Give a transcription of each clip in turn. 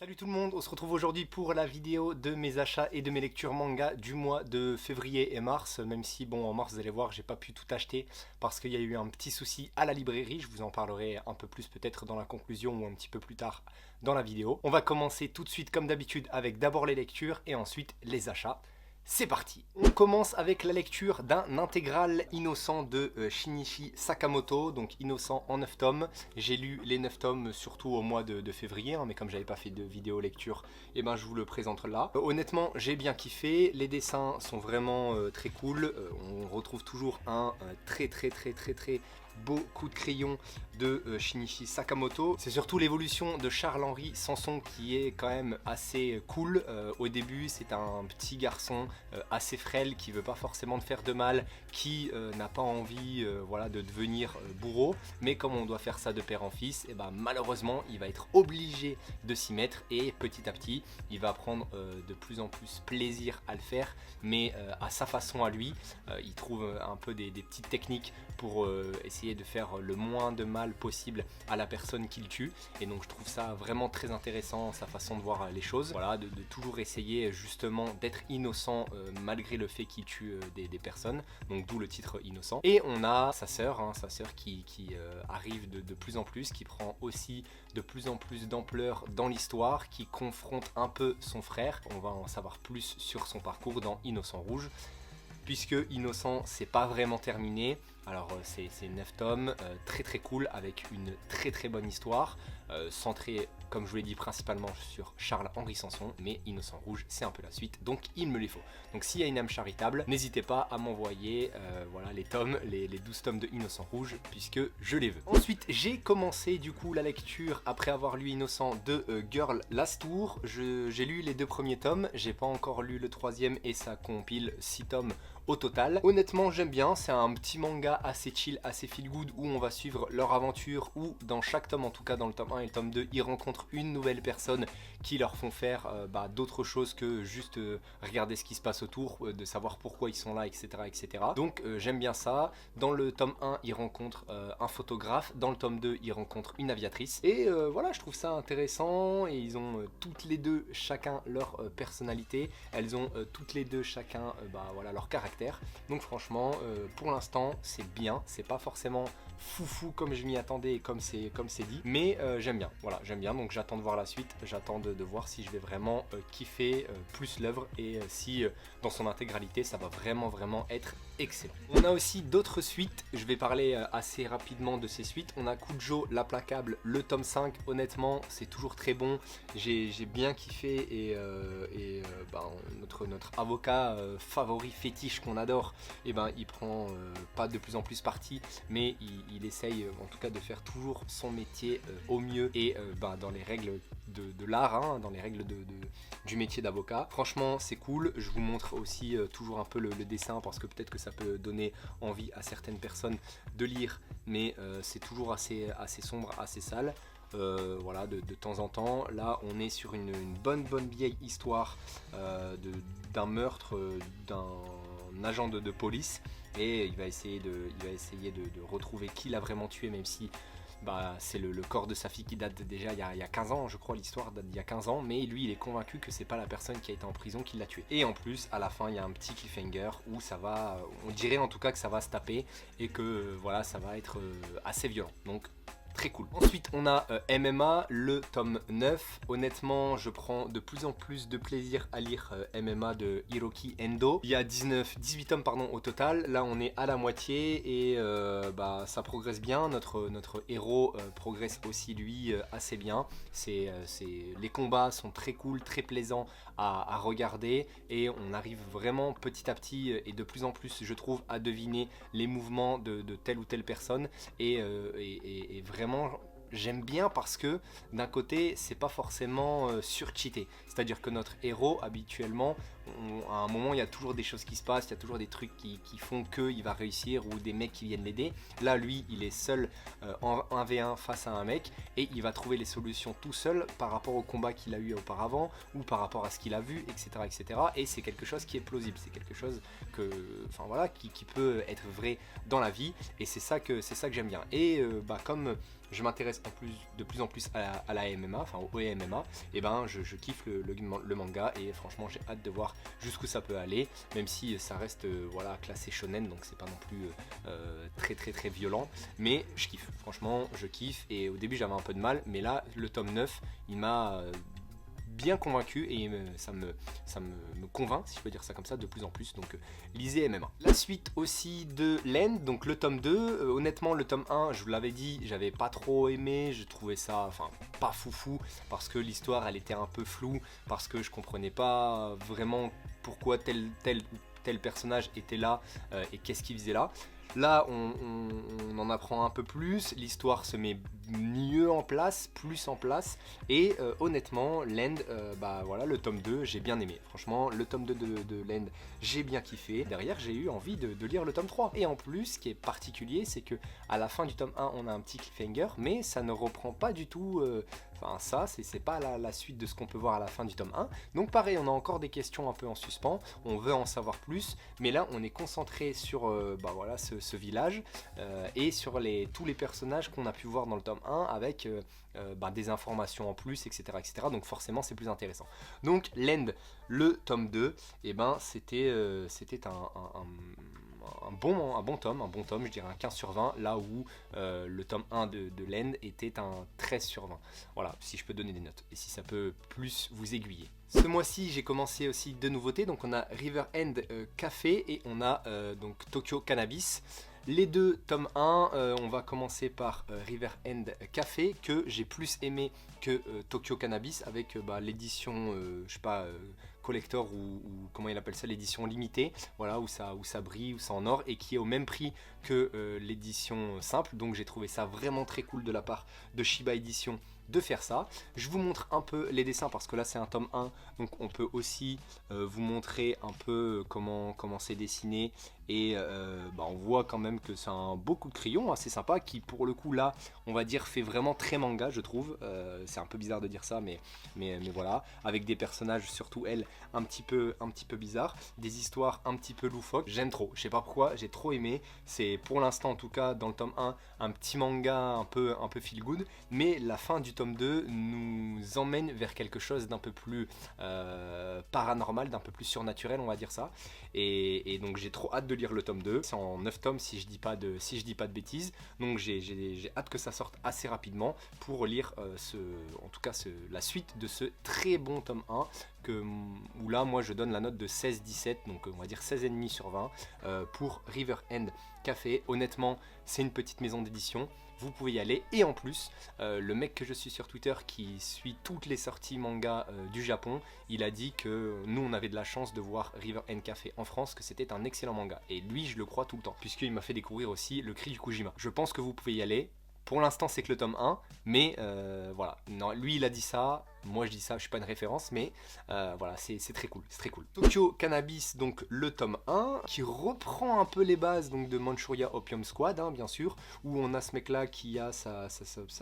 Salut tout le monde, on se retrouve aujourd'hui pour la vidéo de mes achats et de mes lectures manga du mois de février et mars, même si bon en mars vous allez voir j'ai pas pu tout acheter parce qu'il y a eu un petit souci à la librairie, je vous en parlerai un peu plus peut-être dans la conclusion ou un petit peu plus tard dans la vidéo. On va commencer tout de suite comme d'habitude avec d'abord les lectures et ensuite les achats. C'est parti. On commence avec la lecture d'un intégral innocent de Shinichi Sakamoto, donc innocent en 9 tomes. J'ai lu les 9 tomes surtout au mois de février, mais comme j'avais pas fait de vidéo lecture, et ben je vous le présente là. Honnêtement, j'ai bien kiffé, les dessins sont vraiment très cool. On retrouve toujours un très beau coup de crayon de Shinichi Sakamoto. C'est surtout l'évolution de Charles-Henri Sanson qui est quand même assez cool. Au début, c'est un petit garçon assez frêle qui veut pas forcément te faire de mal, qui n'a pas envie voilà, de devenir bourreau, mais comme on doit faire ça de père en fils, et ben malheureusement il va être obligé de s'y mettre et petit à petit il va prendre de plus en plus plaisir à le faire, mais à sa façon à lui. Il trouve un peu des petites techniques pour essayer de faire le moins de mal possible à la personne qu'il tue, et donc je trouve ça vraiment très intéressant, sa façon de voir les choses, voilà, de toujours essayer justement d'être innocent malgré le fait qu'il tue des personnes, donc d'où le titre innocent. Et on a sa sœur qui arrive de plus en plus, qui prend aussi de plus en plus d'ampleur dans l'histoire, qui confronte un peu son frère. On va en savoir plus sur son parcours dans Innocent Rouge, puisque Innocent c'est pas vraiment terminé. Alors c'est 9 tomes, très cool, avec une très bonne histoire, centrée comme je vous l'ai dit principalement sur Charles-Henri Sanson, mais Innocent Rouge c'est un peu la suite, donc il me les faut. Donc s'il y a une âme charitable, n'hésitez pas à m'envoyer voilà, les tomes, les 12 tomes de Innocent Rouge, puisque je les veux. Ensuite j'ai commencé du coup la lecture, après avoir lu Innocent, de Girl Last Tour. J'ai lu les 2 premiers tomes, j'ai pas encore lu le 3e et ça compile 6 tomes au total. Honnêtement j'aime bien, c'est un petit manga assez chill, assez feel good, où on va suivre leur aventure, où dans chaque tome, en tout cas dans le tome 1 et le tome 2, ils rencontrent une nouvelle personne qui leur font faire d'autres choses que juste regarder ce qui se passe autour, de savoir pourquoi ils sont là, etc. Donc j'aime bien ça. Dans le tome 1 ils rencontrent un photographe, dans le tome 2 ils rencontrent une aviatrice, et voilà, je trouve ça intéressant, et ils ont toutes les deux chacun leur personnalité, elles ont toutes les deux chacun voilà, leur caractère. Donc franchement pour l'instant c'est bien, c'est pas forcément foufou comme je m'y attendais et comme c'est dit, mais j'aime bien, voilà, j'aime bien, donc j'attends de voir la suite, j'attends de voir si je vais vraiment kiffer plus l'œuvre, et si dans son intégralité ça va vraiment être excellent. On a aussi d'autres suites, je vais parler assez rapidement de ces suites. On a Kujo l'implacable, le tome 5, honnêtement c'est toujours très bon, j'ai bien kiffé, et notre avocat favori fétiche qu'on adore, et il prend pas de plus en plus parti, mais il essaye en tout cas de faire toujours son métier au mieux, et dans les règles de l'art, hein, dans les règles du métier d'avocat. Franchement c'est cool. Je vous montre aussi toujours un peu le dessin, parce que peut-être que ça peut donner envie à certaines personnes de lire, mais c'est toujours assez sombre, assez sale. Voilà, de temps en temps. Là on est sur une bonne vieille histoire d'un meurtre d'un agent de police, et il va essayer de retrouver qui l'a vraiment tué, même si c'est le corps de sa fille qui date déjà il y a 15 ans, je crois, l'histoire date d'il y a 15 ans, mais lui il est convaincu que c'est pas la personne qui a été en prison qui l'a tué. Et en plus à la fin il y a un petit cliffhanger où ça va, on dirait en tout cas que ça va se taper, et que voilà, ça va être assez violent, donc très cool. Ensuite on a MMA, le tome 9. Honnêtement je prends de plus en plus de plaisir à lire MMA de Hiroki Endo. Il y a 18 tomes pardon au total, là on est à la moitié, et ça progresse bien, notre héros progresse aussi lui assez bien. Les combats sont très cool, très plaisants à regarder, et on arrive vraiment petit à petit et de plus en plus je trouve à deviner les mouvements de telle ou telle personne, et vraiment j'aime bien, parce que d'un côté c'est pas forcément surcheaté, c'est à dire que notre héros habituellement à un moment il y a toujours des choses qui se passent, il y a toujours des trucs qui font qu'il va réussir, ou des mecs qui viennent l'aider. Là lui il est seul en 1v1 face à un mec, et il va trouver les solutions tout seul par rapport au combat qu'il a eu auparavant, ou par rapport à ce qu'il a vu, etc. Et c'est quelque chose qui est plausible, c'est quelque chose que, enfin voilà, qui peut être vrai dans la vie, et c'est ça que j'aime bien. Et comme je m'intéresse de plus en plus à la MMA, enfin au MMA, et ben je kiffe le manga et franchement j'ai hâte de voir jusqu'où ça peut aller, même si ça reste voilà, classé shonen, donc c'est pas non plus très violent, mais je kiffe, franchement je kiffe, et au début j'avais un peu de mal, mais là le tome 9 il m'a bien convaincu et me convainc, si je peux dire ça comme ça, de plus en plus. Donc lisez MMA. La suite aussi de Land, donc le tome 2, honnêtement le tome 1, je vous l'avais dit, j'avais pas trop aimé, je trouvais ça, enfin pas foufou, parce que l'histoire elle était un peu floue, parce que je comprenais pas vraiment pourquoi tel personnage était là et qu'est-ce qu'il faisait là. Là, on en apprend un peu plus, l'histoire se met mieux en place, plus en place, et honnêtement, Land, bah voilà, le tome 2, j'ai bien aimé. Franchement, le tome 2 de Land, j'ai bien kiffé. Derrière, j'ai eu envie de lire le tome 3. Et en plus, ce qui est particulier, c'est que à la fin du tome 1, on a un petit cliffhanger, mais ça ne reprend pas du tout... Enfin ça, c'est pas la suite de ce qu'on peut voir à la fin du tome 1. Donc pareil, on a encore des questions un peu en suspens, on veut en savoir plus, mais là on est concentré sur bah voilà, ce village et sur tous les personnages qu'on a pu voir dans le tome 1 avec bah, des informations en plus, etc. etc. Donc forcément c'est plus intéressant. Donc Land, le tome 2, et ben c'était un bon tome, je dirais un 15 sur 20, là où le tome 1 de Land était un 13 sur 20. Voilà, si je peux donner des notes, et si ça peut plus vous aiguiller. Ce mois-ci, j'ai commencé aussi deux nouveautés, donc on a River End Café et on a donc Tokyo Cannabis. Les deux tomes 1, on va commencer par River End Café, que j'ai plus aimé que Tokyo Cannabis, avec bah, l'édition, je sais pas, collector ou comment il appelle ça, l'édition limitée, voilà, où ça brille, où c'est en or, et qui est au même prix que l'édition simple. Donc j'ai trouvé ça vraiment très cool de la part de Shiba Edition de faire ça. Je vous montre un peu les dessins parce que là c'est un tome 1, donc on peut aussi vous montrer un peu comment c'est dessiné, et bah, on voit quand même que c'est un beau coup de crayon assez sympa, qui pour le coup là on va dire fait vraiment très manga, je trouve. C'est un peu bizarre de dire ça, mais voilà, avec des personnages, surtout elle, un petit peu bizarres, des histoires un petit peu loufoques. J'aime trop, je sais pas pourquoi, j'ai trop aimé. C'est pour l'instant en tout cas dans le tome 1 un petit manga un peu feel good, mais la fin du tome 2 nous emmène vers quelque chose d'un peu plus paranormal, d'un peu plus surnaturel, on va dire ça, et donc j'ai trop hâte de lire le tome 2. C'est en 9 tomes si je dis pas de bêtises, donc j'ai hâte que ça sorte assez rapidement pour lire en tout cas la suite de ce très bon tome 1, où là moi je donne la note de 16-17, donc on va dire 16,5 sur 20 pour River End Café. Honnêtement c'est une petite maison d'édition, vous pouvez y aller, et en plus le mec que je suis sur Twitter qui suit toutes les sorties manga du Japon, il a dit que nous on avait de la chance de voir River End Café en France, que c'était un excellent manga, et lui je le crois tout le temps, puisqu'il m'a fait découvrir aussi Le Cri du Kujima. Je pense que vous pouvez y aller. Pour l'instant c'est que le tome 1, mais voilà, non, lui il a dit ça, moi je dis ça, je suis pas une référence, mais voilà, c'est très cool, c'est très cool. Tokyo Cannabis, donc le tome 1, qui reprend un peu les bases donc de Manchuria Opium Squad, hein, bien sûr, où on a ce mec là qui a sa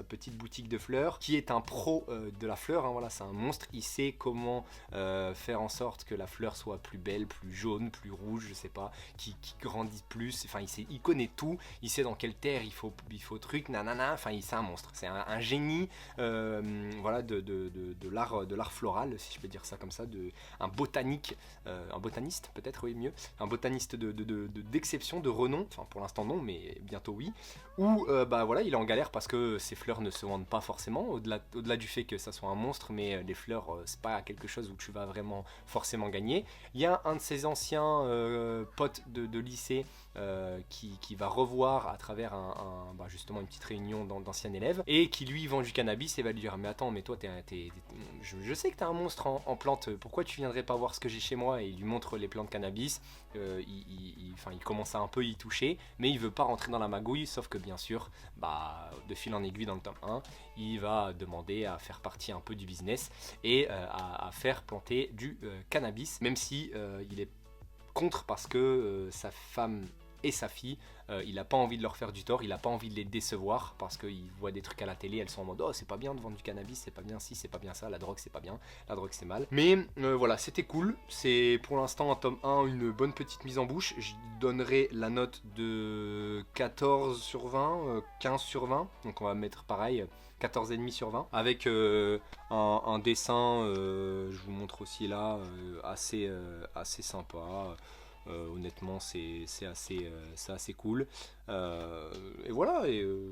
petite boutique de fleurs, qui est un pro de la fleur, hein, voilà, c'est un monstre, il sait comment faire en sorte que la fleur soit plus belle, plus jaune, plus rouge, je sais pas, qui grandisse plus, enfin il connaît tout, il sait dans quelle terre il faut truc, nanana, enfin c'est un monstre, c'est un génie voilà, de l'art floral, si je peux dire ça comme ça, un botaniste peut-être, oui mieux, un botaniste d'exception, de renom, enfin pour l'instant non, mais bientôt oui, où bah voilà, il est en galère parce que ses fleurs ne se vendent pas forcément, au-delà du fait que ça soit un monstre, mais les fleurs c'est pas quelque chose où tu vas vraiment forcément gagner. Il y a un de ses anciens potes de lycée qui va revoir à travers bah justement une petite réunion d'anciens élèves, et qui lui vend du cannabis et va lui dire mais attends, mais toi je sais que t'es un monstre en plantes, pourquoi tu viendrais pas voir ce que j'ai chez moi, et il lui montre les plantes cannabis. Il commence à un peu y toucher, mais il veut pas rentrer dans la magouille, sauf que bien sûr bah, de fil en aiguille dans le tome 1 il va demander à faire partie un peu du business et à faire planter du cannabis, même si il est contre parce que sa femme et sa fille. Il n'a pas envie de leur faire du tort, il n'a pas envie de les décevoir parce qu'il voit des trucs à la télé, elles sont en mode oh c'est pas bien de vendre du cannabis, c'est pas bien ci, c'est pas bien ça, la drogue c'est pas bien, la drogue c'est mal. Mais voilà, c'était cool, c'est pour l'instant un tome 1, une bonne petite mise en bouche. Je donnerai la note de 14 sur 20, 15 sur 20, donc on va mettre pareil 14,5 sur 20 avec un dessin, je vous montre aussi là, assez sympa. Honnêtement c'est assez cool, et voilà,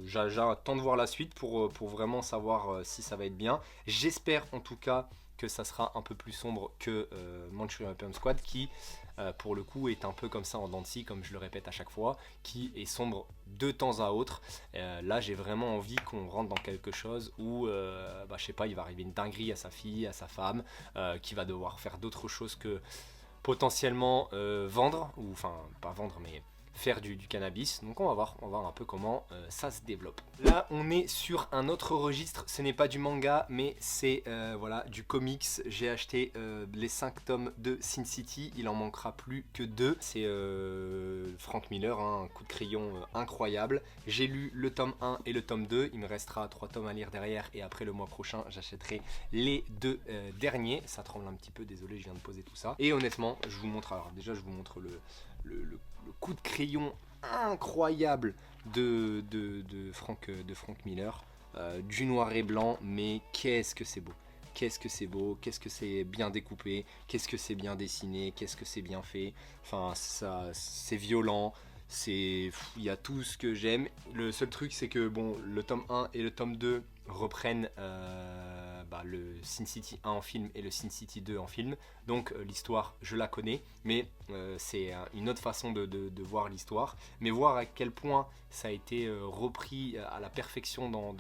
j'attends de voir la suite pour vraiment savoir si ça va être bien. J'espère en tout cas que ça sera un peu plus sombre que Manchurian Opium Squad qui pour le coup est un peu comme ça en dents de scie, comme je le répète à chaque fois, qui est sombre de temps à autre. Là j'ai vraiment envie qu'on rentre dans quelque chose où je sais pas, il va arriver une dinguerie à sa fille, à sa femme, qui va devoir faire d'autres choses que potentiellement vendre, ou enfin pas vendre mais faire du cannabis. Donc on va voir un peu comment ça se développe. Là on est sur un autre registre, ce n'est pas du manga mais c'est voilà, du comics. J'ai acheté les 5 tomes de Sin City, il en manquera plus que 2. C'est Frank Miller, hein, un coup de crayon incroyable. J'ai lu le tome 1 et le tome 2, il me restera 3 tomes à lire derrière et après le mois prochain j'achèterai les 2 derniers. Ça tremble un petit peu, désolé, je viens de poser tout ça. Et honnêtement je vous montre, alors déjà je vous montre le coup de crayon incroyable de Frank Miller, du noir et blanc, mais qu'est-ce que c'est beau, qu'est-ce que c'est beau, qu'est-ce que c'est bien découpé, qu'est-ce que c'est bien dessiné, qu'est-ce que c'est bien fait, enfin ça, c'est violent, il y a tout ce que j'aime. Le seul truc c'est que bon, le tome 1 et le tome 2 reprennent le Sin City 1 en film et le Sin City 2 en film, donc l'histoire je la connais, mais c'est une autre façon de voir l'histoire, mais voir à quel point ça a été repris à la perfection dans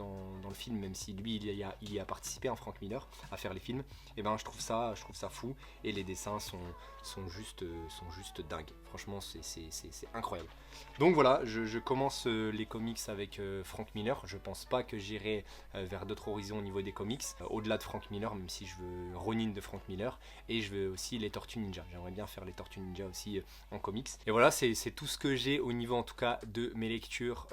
le film, même si lui il y a participé, en Frank Miller, à faire les films, et ben je trouve ça fou, et les dessins sont juste dingues, franchement c'est incroyable. Donc voilà, je commence les comics avec Frank Miller. Je pense pas que j'irai vers d'autres horizons au niveau des comics, au-delà de Frank Miller, même si je veux Ronin de Frank Miller, et je veux aussi les Tortues Ninja. J'aimerais bien faire les Tortues Ninja aussi en comics. Et voilà, c'est tout ce que j'ai au niveau en tout cas de mes lectures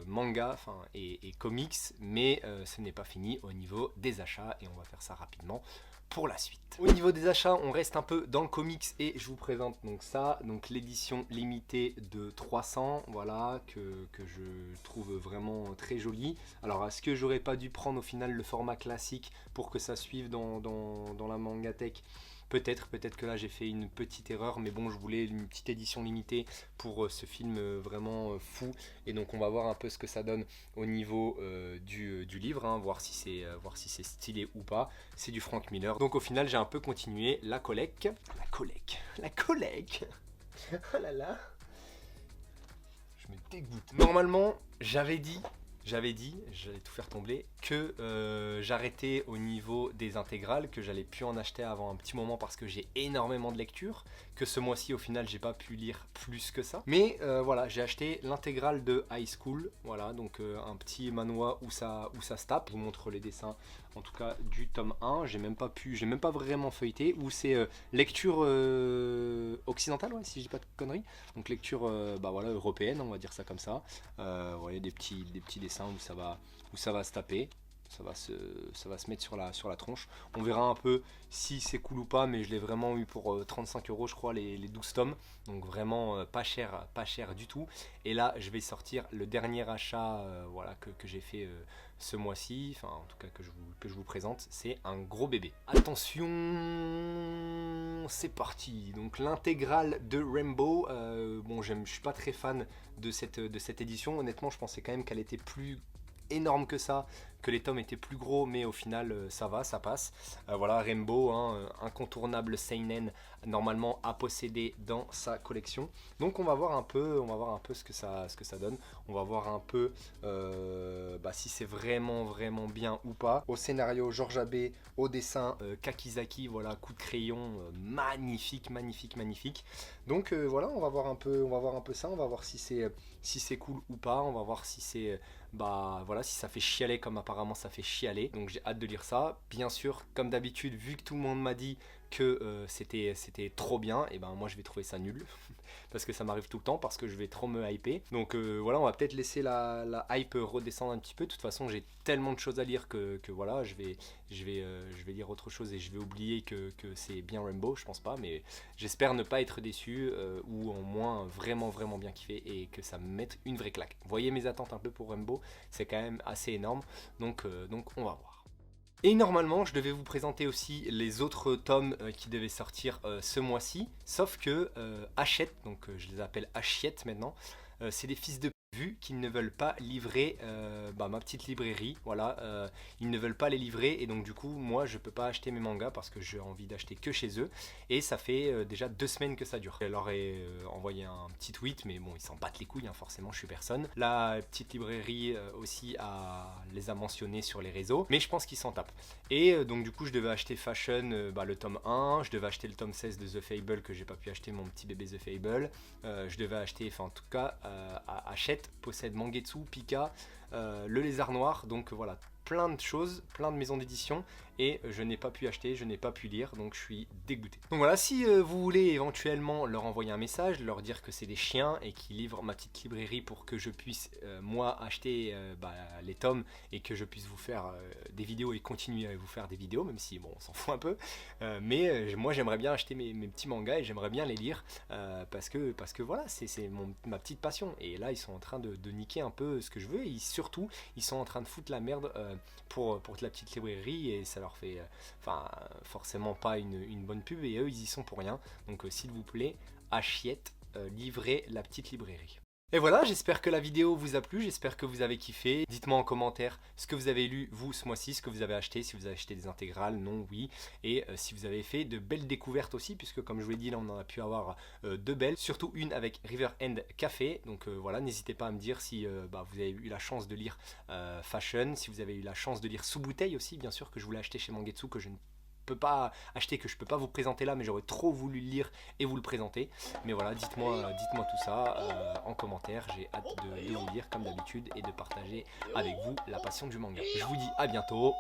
manga et comics, mais ce n'est pas fini au niveau des achats, et on va faire ça rapidement pour la suite. Au niveau des achats, on reste un peu dans le comics et je vous présente donc ça, donc l'édition limitée de 300, voilà, que je trouve vraiment très jolie. Alors est-ce que j'aurais pas dû prendre au final le format classique pour que ça suive dans la mangatech? Peut-être que là j'ai fait une petite erreur, mais bon, je voulais une petite édition limitée pour ce film vraiment fou, et donc on va voir un peu ce que ça donne au niveau du livre, hein, voir si c'est stylé ou pas. C'est du Frank Miller, donc au final j'ai un peu continué la collecte. Oh là là, je me dégoûte. Normalement j'allais tout faire tomber, que j'arrêtais au niveau des intégrales, que j'allais plus en acheter avant un petit moment parce que j'ai énormément de lectures, que ce mois-ci au final j'ai pas pu lire plus que ça. Mais voilà, j'ai acheté l'intégrale de High School, voilà, donc un petit manoir où ça se tape. Je vous montre les dessins en tout cas du tome 1, j'ai même pas vraiment feuilleté, où c'est lecture occidentale, ouais, si je dis pas de conneries, donc lecture voilà, européenne, on va dire ça comme ça. Vous voyez des petits dessins où ça va se taper, ça va se mettre sur la tronche. On verra un peu si c'est cool ou pas, mais je l'ai vraiment eu pour 35 € je crois, les 12 tomes, donc vraiment pas cher du tout. Et là je vais sortir le dernier achat voilà, que j'ai fait ce mois-ci, enfin en tout cas que je vous présente, c'est un gros bébé. Attention, c'est parti. Donc l'intégrale de Rainbow, bon je suis pas très fan de cette édition, honnêtement je pensais quand même qu'elle était plus énorme que ça, que les tomes étaient plus gros, mais au final ça va, ça passe. Voilà, Rainbow, hein, incontournable seinen, normalement à posséder dans sa collection. Donc on va voir un peu ce que ça donne. On va voir un peu si c'est vraiment bien ou pas. Au scénario Georges Abbé, au dessin Kakizaki, voilà, coup de crayon magnifique. Donc voilà, on va voir un peu ça, on va voir si c'est cool ou pas, on va voir si c'est voilà, si ça fait chialer comme apparemment ça fait chialer. Donc j'ai hâte de lire ça. Bien sûr, comme d'habitude, vu que tout le monde m'a dit que c'était trop bien, et ben moi je vais trouver ça nul. Parce que ça m'arrive tout le temps, parce que je vais trop me hyper. Donc voilà, on va peut-être laisser la hype redescendre un petit peu. De toute façon, j'ai tellement de choses à lire que voilà, je vais lire autre chose et je vais oublier que c'est bien Rainbow, je pense pas, mais j'espère ne pas être déçu ou au moins vraiment vraiment bien kiffé et que ça me mette une vraie claque. Vous voyez mes attentes un peu pour Rainbow, c'est quand même assez énorme, donc on va voir. Et normalement, je devais vous présenter aussi les autres tomes qui devaient sortir ce mois-ci, sauf que Hachette, donc je les appelle Hachette maintenant, c'est des fils de vu qu'ils ne veulent pas livrer ma petite librairie, voilà, ils ne veulent pas les livrer et donc du coup moi je peux pas acheter mes mangas parce que j'ai envie d'acheter que chez eux et ça fait déjà 2 semaines que ça dure. Je leur ai envoyé un petit tweet mais bon ils s'en battent les couilles hein, forcément je suis personne. La petite librairie aussi les a mentionnés sur les réseaux mais je pense qu'ils s'en tapent. Et donc du coup je devais acheter Fashion le tome 1, je devais acheter le tome 16 de The Fable que j'ai pas pu acheter mon petit bébé The Fable, je devais acheter, enfin en tout cas Hachette possède Mangetsu, Pika, le Lézard Noir, donc voilà, plein de choses, plein de maisons d'édition et je n'ai pas pu acheter, je n'ai pas pu lire, donc je suis dégoûté. Donc voilà, si vous voulez éventuellement leur envoyer un message, leur dire que c'est des chiens et qu'ils livrent ma petite librairie pour que je puisse moi acheter les tomes et que je puisse vous faire des vidéos et continuer à vous faire des vidéos, même si bon on s'en fout un peu, mais moi j'aimerais bien acheter mes petits mangas et j'aimerais bien les lire parce que voilà, c'est ma petite passion et là ils sont en train de niquer un peu ce que je veux et surtout ils sont en train de foutre la merde pour la petite librairie et ça leur fait forcément pas une bonne pub et eux ils y sont pour rien, donc s'il vous plaît Hachette, livrez la petite librairie. Et voilà, j'espère que la vidéo vous a plu, j'espère que vous avez kiffé. Dites-moi en commentaire ce que vous avez lu vous ce mois-ci, ce que vous avez acheté, si vous avez acheté des intégrales, non, oui. Et si vous avez fait de belles découvertes aussi, puisque comme je vous l'ai dit, là on en a pu avoir 2 belles. Surtout une avec River End Café. Donc voilà, n'hésitez pas à me dire si vous avez eu la chance de lire Fashion, si vous avez eu la chance de lire Sous Bouteille aussi, bien sûr, que je voulais acheter chez Mangetsu, que je ne peux pas acheter, que je peux pas vous présenter là mais j'aurais trop voulu le lire et vous le présenter, mais voilà, dites-moi tout ça en commentaire, j'ai hâte de vous lire comme d'habitude et de partager avec vous la passion du manga. Je vous dis à bientôt,